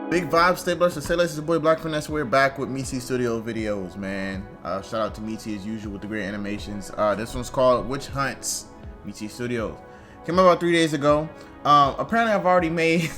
Big vibes, stay blessed, stay blessed. It's your boy blkfinesse. We're back with MitsiStudio videos, man. Shout out to Mitsi as usual with the great animations. This one's called Witch Hunts, MitsiStudio. Came out about 3 days ago. Apparently I've already made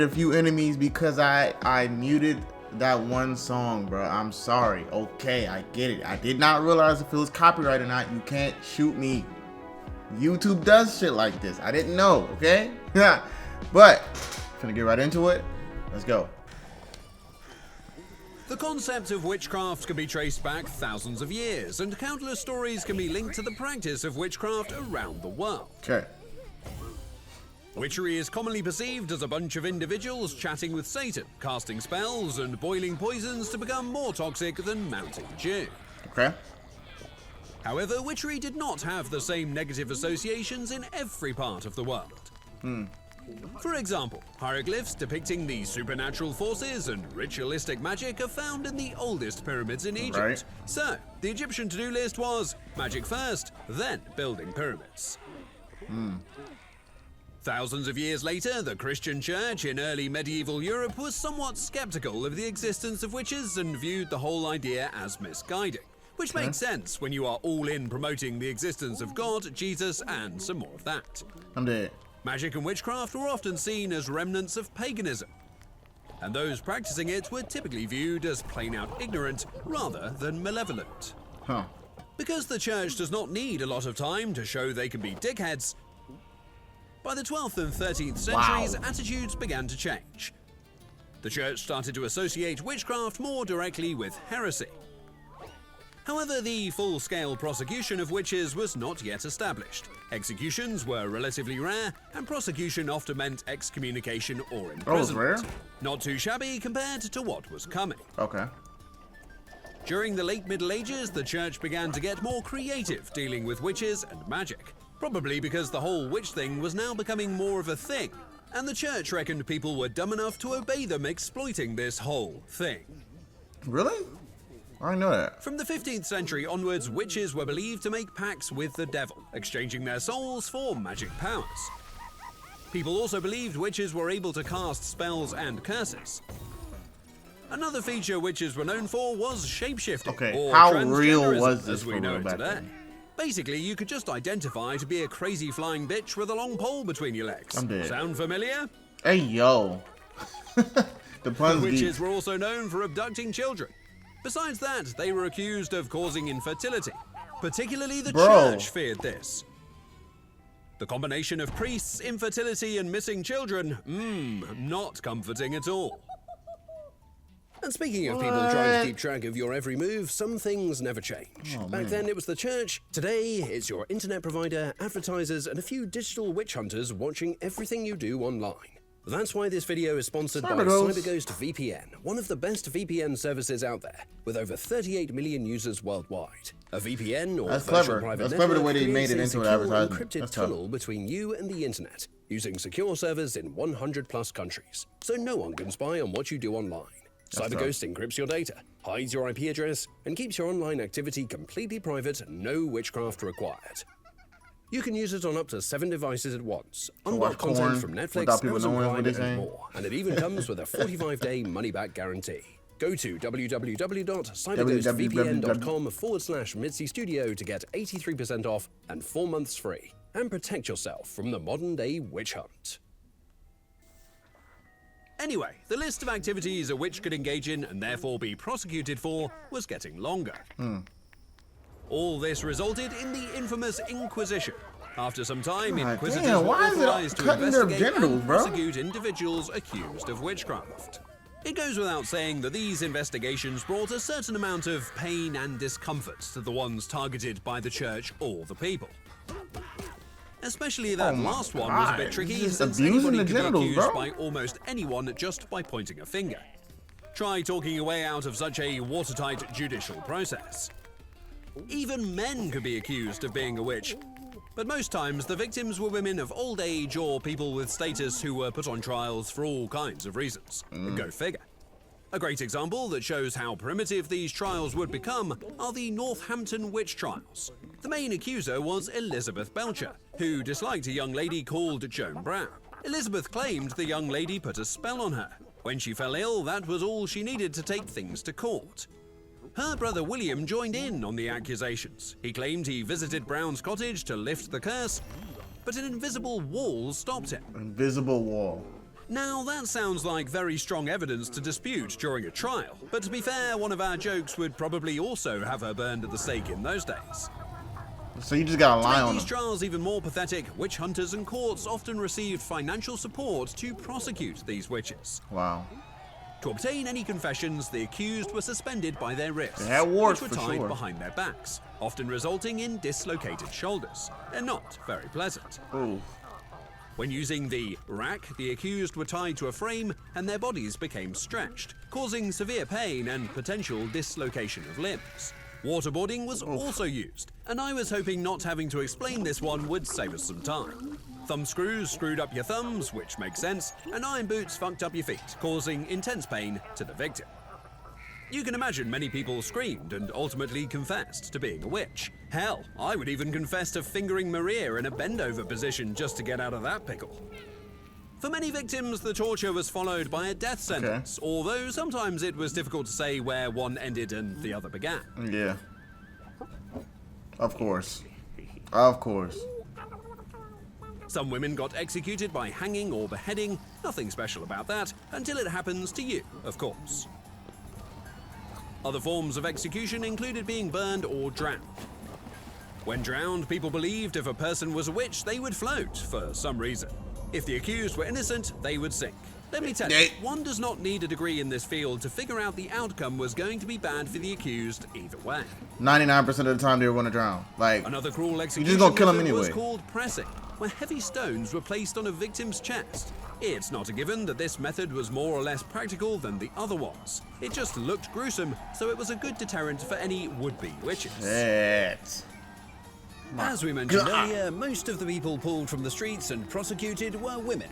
a few enemies because I muted that one song, bro. I'm sorry. Okay, I get it. I did not realize if it was copyright or not. You can't shoot me. YouTube does shit like this. I didn't know, okay? Yeah. But gonna get right into it. Let's go. The concept of witchcraft can be traced back thousands of years, and countless stories can be linked to the practice of witchcraft around the world. Okay. Witchery is commonly perceived as a bunch of individuals chatting with Satan, casting spells and boiling poisons to become more toxic than Mountain Dew. Okay. However, witchery did not have the same negative associations in every part of the world. For example, hieroglyphs depicting the supernatural forces and ritualistic magic are found in the oldest pyramids in Egypt. Right. So, the Egyptian to-do list was magic first, then building pyramids. Thousands of years later, the Christian church in early medieval Europe was somewhat skeptical of the existence of witches and viewed the whole idea as misguiding. Which makes sense when you are all in promoting the existence of God, Jesus, and some more of that. I'm dead. Magic and witchcraft were often seen as remnants of paganism, and those practicing it were typically viewed as plain out ignorant rather than malevolent. Huh. Because the church does not need a lot of time to show they can be dickheads, by the 12th and 13th centuries, attitudes began to change. The church started to associate witchcraft more directly with heresy. However, the full-scale prosecution of witches was not yet established. Executions were relatively rare, and prosecution often meant excommunication or imprisonment. Rare? Not too shabby compared to what was coming. Okay. During the late Middle Ages, the church began to get more creative dealing with witches and magic. Probably because the whole witch thing was now becoming more of a thing, and the church reckoned people were dumb enough to obey them exploiting this whole thing. Really? I didn't know that. From the 15th century onwards, witches were believed to make pacts with the devil, exchanging their souls for magic powers. People also believed witches were able to cast spells and curses. Another feature witches were known for was shapeshifting, Okay, or how transgenderism, real was this as we for know real it back today. then? Basically, you could just identify to be a crazy flying bitch with a long pole between your legs. I'm dead. Sound familiar? Hey, yo. The puns Witches deep. were also known for abducting children. Besides that, they were accused of causing infertility. Particularly the church feared this. The combination of priests, infertility, and missing children, not comforting at all. And speaking of people trying to keep track of your every move, some things never change. Back then it was the church, today it's your internet provider, advertisers, and a few digital witch hunters watching everything you do online. That's why this video is sponsored by CyberGhost VPN, one of the best VPN services out there, with over 38 million users worldwide. A VPN, or virtual private network, the way they made it into an advertisement. encrypted tunnel between you and the internet, using secure servers in 100+ countries, so no one can spy on what you do online. CyberGhost encrypts your data, hides your IP address, and keeps your online activity completely private, no witchcraft required. You can use it on up to 7 devices at once, unblock content from Netflix, Amazon Prime, and more, and it even comes with a 45-day money-back guarantee. Go to www.cyberghostvpn.com/MitsiStudio to get 83% off and 4 months free, and protect yourself from the modern-day witch hunt. Anyway, the list of activities a witch could engage in and therefore be prosecuted for was getting longer. All this resulted in the infamous Inquisition. After some time, inquisitors were authorized to investigate and prosecute individuals accused of witchcraft. It goes without saying that these investigations brought a certain amount of pain and discomfort to the ones targeted by the church or the people. Especially that last one was a bit tricky, since anybody could be accused by almost anyone just by pointing a finger. Try talking your way out of such a watertight judicial process. Even men could be accused of being a witch, but most times the victims were women of old age or people with status who were put on trials for all kinds of reasons. Go figure. A great example that shows how primitive these trials would become are the Northampton witch trials. The main accuser was Elizabeth Belcher, who disliked a young lady called Joan Brown. Elizabeth claimed the young lady put a spell on her. When she fell ill, that was all she needed to take things to court. Her brother William joined in on the accusations. He claimed he visited Brown's cottage to lift the curse, but an invisible wall stopped him. Invisible wall. Now, that sounds like very strong evidence to dispute during a trial, but to be fair, one of our jokes would probably also have her burned at the stake in those days. So you just gotta lie on these them. trials even more pathetic, witch hunters and courts often received financial support to prosecute these witches. Wow. To obtain any confessions, the accused were suspended by their wrists, They had warts which were for tied sure. behind their backs, often resulting in dislocated shoulders. They're not very pleasant. Ooh. When using the rack, the accused were tied to a frame and their bodies became stretched, causing severe pain and potential dislocation of limbs. Waterboarding was also used, and I was hoping not having to explain this one would save us some time. Thumb screws screwed up your thumbs, which makes sense, and iron boots fucked up your feet, causing intense pain to the victim. You can imagine many people screamed and ultimately confessed to being a witch. Hell, I would even confess to fingering Maria in a bend-over position just to get out of that pickle. For many victims, the torture was followed by a death sentence, although sometimes it was difficult to say where one ended and the other began. Yeah. Of course. Of course. Some women got executed by hanging or beheading, nothing special about that, until it happens to you, of course. Other forms of execution included being burned or drowned. When drowned, people believed if a person was a witch, they would float for some reason. If the accused were innocent, they would sink. Let me tell you, one does not need a degree in this field to figure out the outcome was going to be bad for the accused either way. 99% of the time they were going to drown. Like, another cruel execution you're just gonna kill them method was anyway. called pressing, where heavy stones were placed on a victim's chest. It's not a given that this method was more or less practical than the other ones. It just looked gruesome, so it was a good deterrent for any would-be witches. Shit. As we mentioned earlier, most of the people pulled from the streets and prosecuted were women.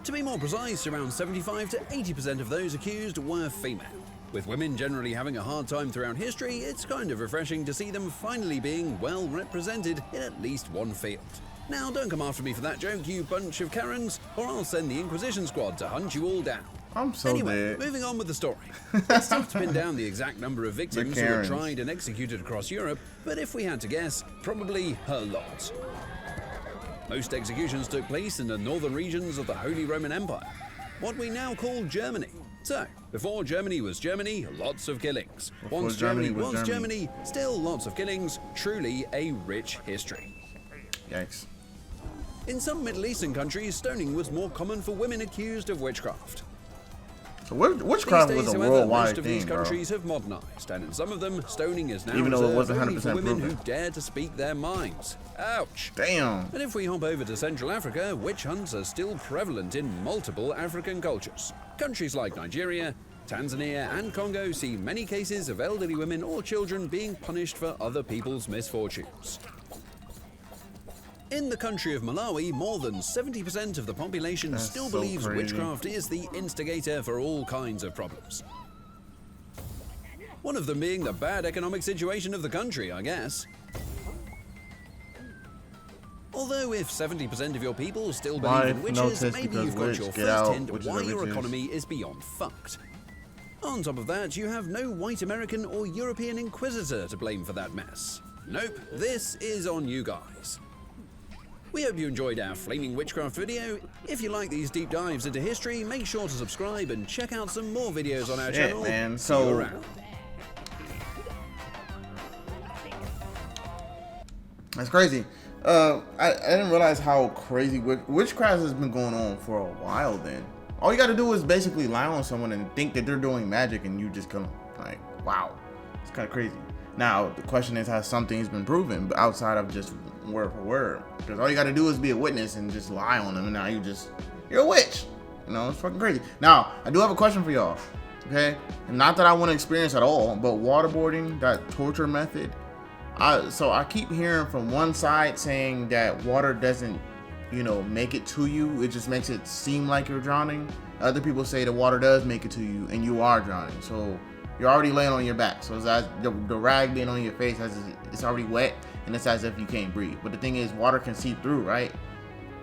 To be more precise, around 75 to 80% of those accused were female. With women generally having a hard time throughout history, it's kind of refreshing to see them finally being well represented in at least one field. Now, don't come after me for that joke, you bunch of Karens, or I'll send the Inquisition Squad to hunt you all down. I'm so Anyway, dead. moving on with the story. It's tough to pin down the exact number of victims who were Karens. tried and executed across Europe, but if we had to guess, probably a lot. Most executions took place in the northern regions of the Holy Roman Empire, what we now call Germany. So, before Germany was Germany, lots of killings. Once Germany was Germany, still lots of killings, truly a rich history. Yikes. In some Middle Eastern countries, stoning was more common for women accused of witchcraft. So witchcraft These was days, a however, worldwide most of these thing, bro. countries have modernized, and in some of them, stoning is now Even though it reserved wasn't only 100% for women proven. who dare to speak their minds. Ouch. Damn. And if we hop over to Central Africa, witch hunts are still prevalent in multiple African cultures. Countries like Nigeria, Tanzania, and Congo see many cases of elderly women or children being punished for other people's misfortunes. In the country of Malawi, more than 70% of the population That's still so believes crazy. witchcraft is the instigator for all kinds of problems. One of them being the bad economic situation of the country, I guess. Although if 70% of your people still believe in Life, no witches, test maybe because you've got witch, your get first out, hint witches why are your witches. economy is beyond fucked. On top of that, you have no white American or European inquisitor to blame for that mess. Nope, this is on you guys. We hope you enjoyed our flaming witchcraft video. If you like these deep dives into history, make sure to subscribe and check out some more videos on our channel. Man. See you So around. that's crazy. I didn't realize how crazy witchcraft has been going on for a while. Then all you got to do is basically lie on someone and think that they're doing magic, and you just come like, wow, it's kind of crazy. Now the question is, has something's been proven outside of just word for word? Because all you got to do is be a witness and just lie on them, and now you're a witch. You know, it's fucking crazy. Now I do have a question for y'all. Okay, and not that I want to experience at all, but waterboarding, that torture method. So I keep hearing from one side saying that water doesn't, make it to you. It just makes it seem like you're drowning. Other people say the water does make it to you and you are drowning. So you're already laying on your back. So it's as the rag being on your face, it's already wet and it's as if you can't breathe. But the thing is, water can seep through, right?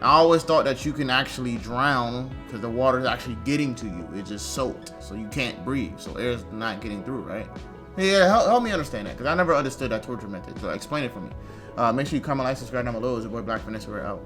I always thought that you can actually drown because the water is actually getting to you. It's just soaked, so you can't breathe. So air's not getting through, right? Yeah, help me understand that, because I never understood that torture method. So explain it for me. Make sure you comment, like, subscribe down below. It's your boy Black Finesse. We're out.